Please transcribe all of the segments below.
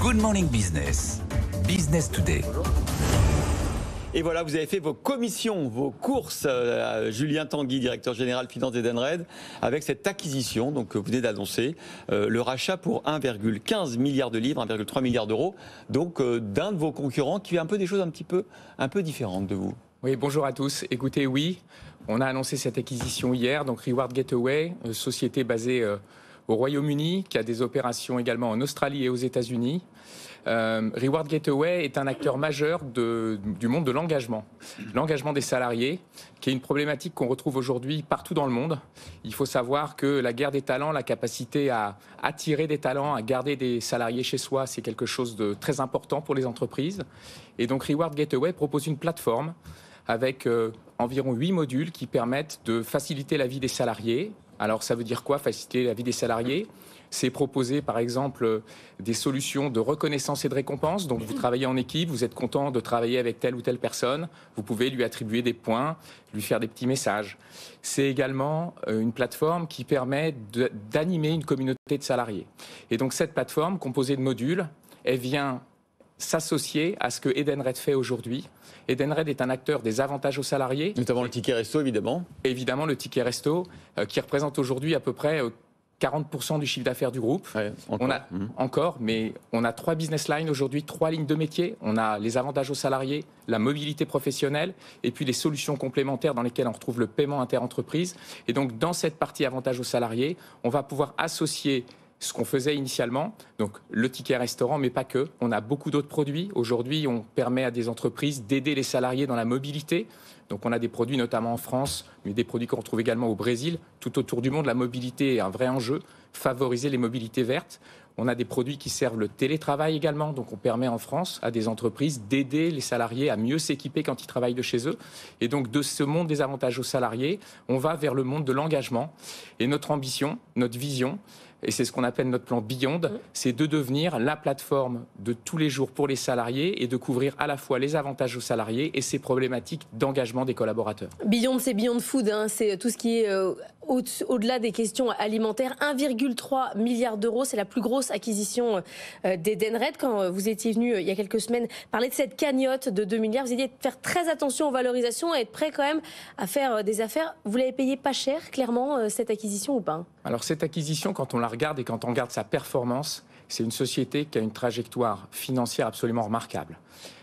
Good Morning Business, Business Today. Et voilà, vous avez fait vos commissions, vos courses, Julien Tanguy, directeur général finance d'Edenred, avec cette acquisition donc, que vous venez d'annoncer, le rachat pour 1,15 milliard de livres, 1,3 milliard d'euros, donc d'un de vos concurrents qui fait un peu des choses un peu différentes de vous. Oui, bonjour à tous. Écoutez, oui, on a annoncé cette acquisition hier, donc Reward Gateway, société basée au Royaume-Uni, qui a des opérations également en Australie et aux États-Unis. Reward Gateway est un acteur majeur du monde de l'engagement des salariés, qui est une problématique qu'on retrouve aujourd'hui partout dans le monde. Il faut savoir que la guerre des talents, la capacité à attirer des talents, à garder des salariés chez soi, c'est quelque chose de très important pour les entreprises. Et donc Reward Gateway propose une plateforme avec environ 8 modules qui permettent de faciliter la vie des salariés. Alors ça veut dire quoi, faciliter la vie des salariés ? C'est proposer par exemple des solutions de reconnaissance et de récompense. Donc vous travaillez en équipe, vous êtes content de travailler avec telle ou telle personne, vous pouvez lui attribuer des points, lui faire des petits messages. C'est également une plateforme qui permet d'animer une communauté de salariés. Et donc cette plateforme composée de modules, elle vient s'associer à ce que Edenred fait aujourd'hui. Edenred est un acteur des avantages aux salariés. Notamment le ticket resto, évidemment. Évidemment, le ticket resto, qui représente aujourd'hui à peu près 40% du chiffre d'affaires du groupe. Ouais, mais on a 3 business lines aujourd'hui, 3 lignes de métier. On a les avantages aux salariés, la mobilité professionnelle et puis les solutions complémentaires dans lesquelles on retrouve le paiement interentreprise. Et donc, dans cette partie avantages aux salariés, on va pouvoir associer ce qu'on faisait initialement, donc le ticket restaurant, mais pas que. On a beaucoup d'autres produits. Aujourd'hui, on permet à des entreprises d'aider les salariés dans la mobilité. Donc on a des produits notamment en France, mais des produits qu'on retrouve également au Brésil. Tout autour du monde, la mobilité est un vrai enjeu. Favoriser les mobilités vertes. On a des produits qui servent le télétravail également. Donc on permet en France à des entreprises d'aider les salariés à mieux s'équiper quand ils travaillent de chez eux. Et donc de ce monde des avantages aux salariés, on va vers le monde de l'engagement. Et notre ambition, notre vision, et c'est ce qu'on appelle notre plan Beyond, c'est de devenir la plateforme de tous les jours pour les salariés et de couvrir à la fois les avantages aux salariés et ces problématiques d'engagement des collaborateurs. Beyond, c'est Beyond Food, hein, c'est tout ce qui est au-delà des questions alimentaires. 1,3 milliard d'euros, c'est la plus grosse acquisition d'Edenred. Quand vous étiez venu il y a quelques semaines parler de cette cagnotte de 2 milliards, vous avez dit de faire très attention aux valorisations et être prêt quand même à faire des affaires. Vous l'avez payé pas cher, clairement, cette acquisition ou pas ? Alors cette acquisition, quand on la regarde et quand on regarde sa performance, c'est une société qui a une trajectoire financière absolument remarquable.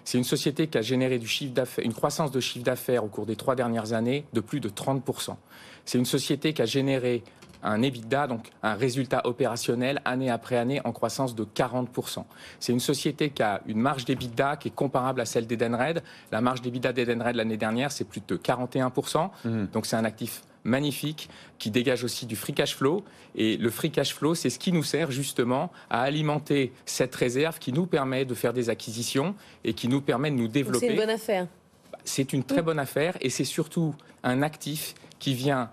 C'est une société qui a généré une croissance de chiffre d'affaires au cours des 3 dernières années de plus de 30%. C'est une société qui a généré un EBITDA, donc un résultat opérationnel, année après année, en croissance de 40%. C'est une société qui a une marge d'EBITDA qui est comparable à celle d'Edenred. La marge d'EBITDA d'Edenred l'année dernière, c'est plus de 41%. Donc c'est un actif magnifique, qui dégage aussi du free cash flow. Et le free cash flow, c'est ce qui nous sert justement à alimenter cette réserve qui nous permet de faire des acquisitions et qui nous permet de nous développer. C'est une bonne affaire. C'est une très bonne affaire et c'est surtout un actif qui vient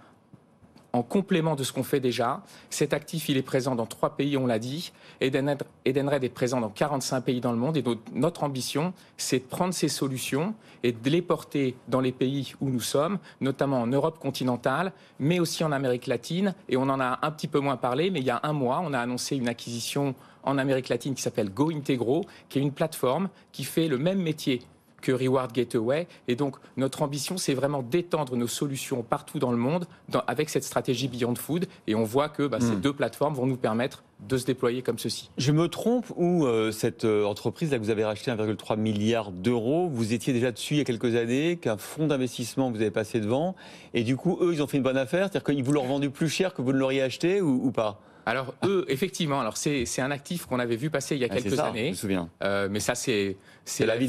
en complément de ce qu'on fait déjà. Cet actif, il est présent dans 3 pays, on l'a dit. Edenred est présent dans 45 pays dans le monde. Et notre ambition, c'est de prendre ces solutions et de les porter dans les pays où nous sommes, notamment en Europe continentale, mais aussi en Amérique latine. Et on en a un petit peu moins parlé, mais il y a un mois, on a annoncé une acquisition en Amérique latine qui s'appelle GoIntegro, qui est une plateforme qui fait le même métier que Reward Gateway. Et donc, notre ambition, c'est vraiment d'étendre nos solutions partout dans le monde avec cette stratégie Beyond Food. Et on voit que ces 2 plateformes vont nous permettre de se déployer comme ceci. Je me trompe ou cette entreprise là que vous avez racheté 1,3 milliard d'euros, vous étiez déjà dessus il y a quelques années, qu'un fonds d'investissement vous avez passé devant, et du coup, eux, ils ont fait une bonne affaire, c'est-à-dire qu'ils vous l'ont revendu plus cher que vous ne l'auriez acheté ou pas ? Alors eux, effectivement, c'est un actif qu'on avait vu passer il y a quelques années. Je me souviens. Mais ça, c'est la vie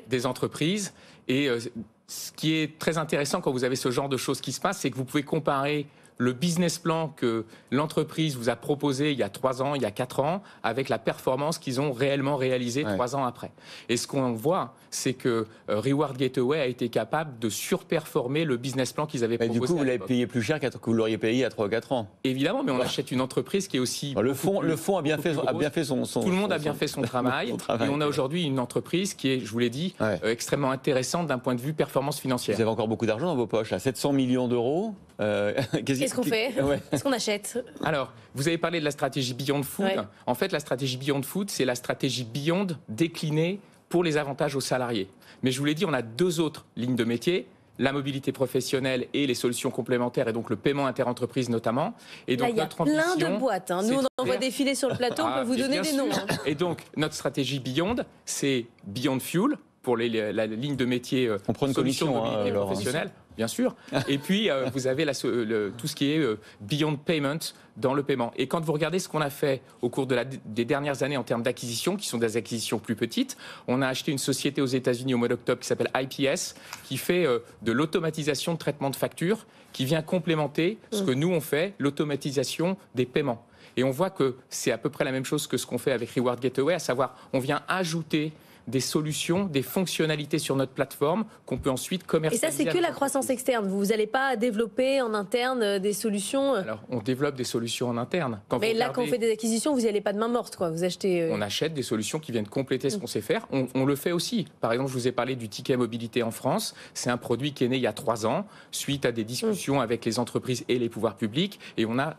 des entreprises. Et ce qui est très intéressant quand vous avez ce genre de choses qui se passent, c'est que vous pouvez comparer le business plan que l'entreprise vous a proposé il y a 3 ans, il y a 4 ans, avec la performance qu'ils ont réellement réalisée 3 ans après. Et ce qu'on voit, c'est que Reward Gateway a été capable de surperformer le business plan qu'ils avaient proposé. Du coup, vous l'avez payé plus cher que vous l'auriez payé il y a 3 ou 4 ans. Évidemment, mais on achète une entreprise qui est aussi... Le fonds a bien fait son... Tout le monde a bien fait son travail. Et on a aujourd'hui une entreprise qui est, je vous l'ai dit, extrêmement intéressante d'un point de vue performance financière. Vous avez encore beaucoup d'argent dans vos poches, là, 700 millions d'euros. Qu'est-ce Qu'est-ce qu'on fait? Qu'est-ce qu'on achète? Alors, vous avez parlé de la stratégie Beyond Food. Ouais. En fait, la stratégie Beyond Food, c'est la stratégie Beyond déclinée pour les avantages aux salariés. Mais je vous l'ai dit, on a 2 autres lignes de métier, la mobilité professionnelle et les solutions complémentaires, et donc le paiement interentreprise notamment. Et donc, là, il y a notre plein ambition, de boîtes. Nous, on en voit défiler sur le plateau, on peut vous donner des noms. Et donc, notre stratégie Beyond, c'est Beyond Fuel pour la ligne de métier on prend une solutions de commission, mobilité Laurent. professionnelle, bien sûr. Et puis, vous avez tout ce qui est Beyond Payment dans le paiement. Et quand vous regardez ce qu'on a fait au cours des dernières années en termes d'acquisitions, qui sont des acquisitions plus petites, on a acheté une société aux États-Unis au mois d'octobre qui s'appelle IPS, qui fait de l'automatisation de traitement de factures, qui vient complémenter ce que nous on fait, l'automatisation des paiements. Et on voit que c'est à peu près la même chose que ce qu'on fait avec Reward Gateway, à savoir on vient ajouter des solutions, des fonctionnalités sur notre plateforme qu'on peut ensuite commercialiser. Et ça, c'est que la croissance externe. Vous n'allez pas développer en interne des solutions. Alors, on développe des solutions en interne. Mais là, quand on fait des acquisitions, vous n'y allez pas de main morte, quoi. Vous achetez. On achète des solutions qui viennent compléter ce qu'on sait faire. On le fait aussi. Par exemple, je vous ai parlé du ticket mobilité en France. C'est un produit qui est né il y a 3 ans, suite à des discussions avec les entreprises et les pouvoirs publics. Et on a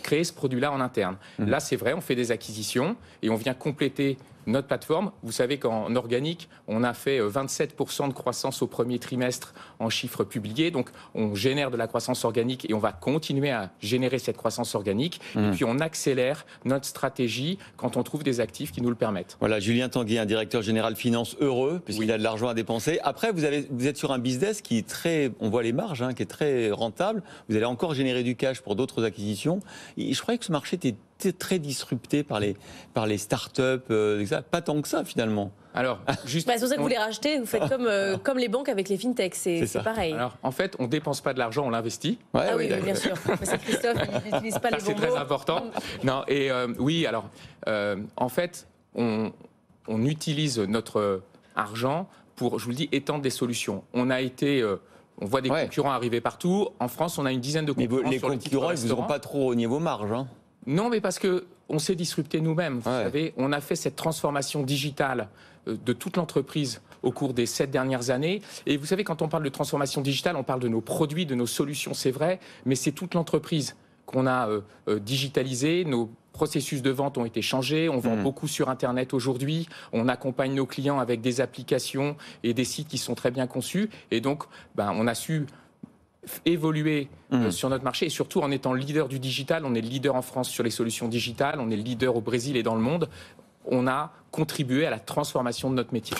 créé ce produit-là en interne. Là, c'est vrai, on fait des acquisitions et on vient compléter notre plateforme. Vous savez qu'en organique, on a fait 27% de croissance au premier trimestre en chiffres publiés. Donc, on génère de la croissance organique et on va continuer à générer cette croissance organique. Et puis, on accélère notre stratégie quand on trouve des actifs qui nous le permettent. Voilà, Julien Tanguy, un directeur général finance heureux, puisqu'il a de l'argent à dépenser. Après, vous êtes sur un business qui est très, on voit les marges, qui est très rentable. Vous allez encore générer du cash pour d'autres acquisitions. Et je croyais que ce marché était très disrupté par les startups, pas tant que ça finalement. Alors, juste, c'est pour ça que vous les rachetez, vous faites comme les banques avec les fintechs, c'est pareil. Alors, en fait, on ne dépense pas de l'argent, on l'investit. Ouais, oui, bien sûr. Mais c'est Christophe, il n'utilise pas les bons mots. C'est très important. Non, et oui, alors, en fait, on utilise notre argent pour, je vous le dis, étendre des solutions. On voit des concurrents arriver partout. En France, on a une dizaine de concurrents. Mais les concurrents, ils ne vous auront pas trop au niveau marge. Non, mais parce qu'on s'est disrupté nous-mêmes. Vous savez, on a fait cette transformation digitale de toute l'entreprise au cours des 7 dernières années. Et vous savez, quand on parle de transformation digitale, on parle de nos produits, de nos solutions, c'est vrai, mais c'est toute l'entreprise qu'on a digitalisée. Nos processus de vente ont été changés. On vend beaucoup sur Internet aujourd'hui. On accompagne nos clients avec des applications et des sites qui sont très bien conçus. Et donc, on a su évoluer sur notre marché et surtout en étant leader du digital. On est le leader en France sur les solutions digitales, on est le leader au Brésil et dans le monde. On a contribué à la transformation de notre métier.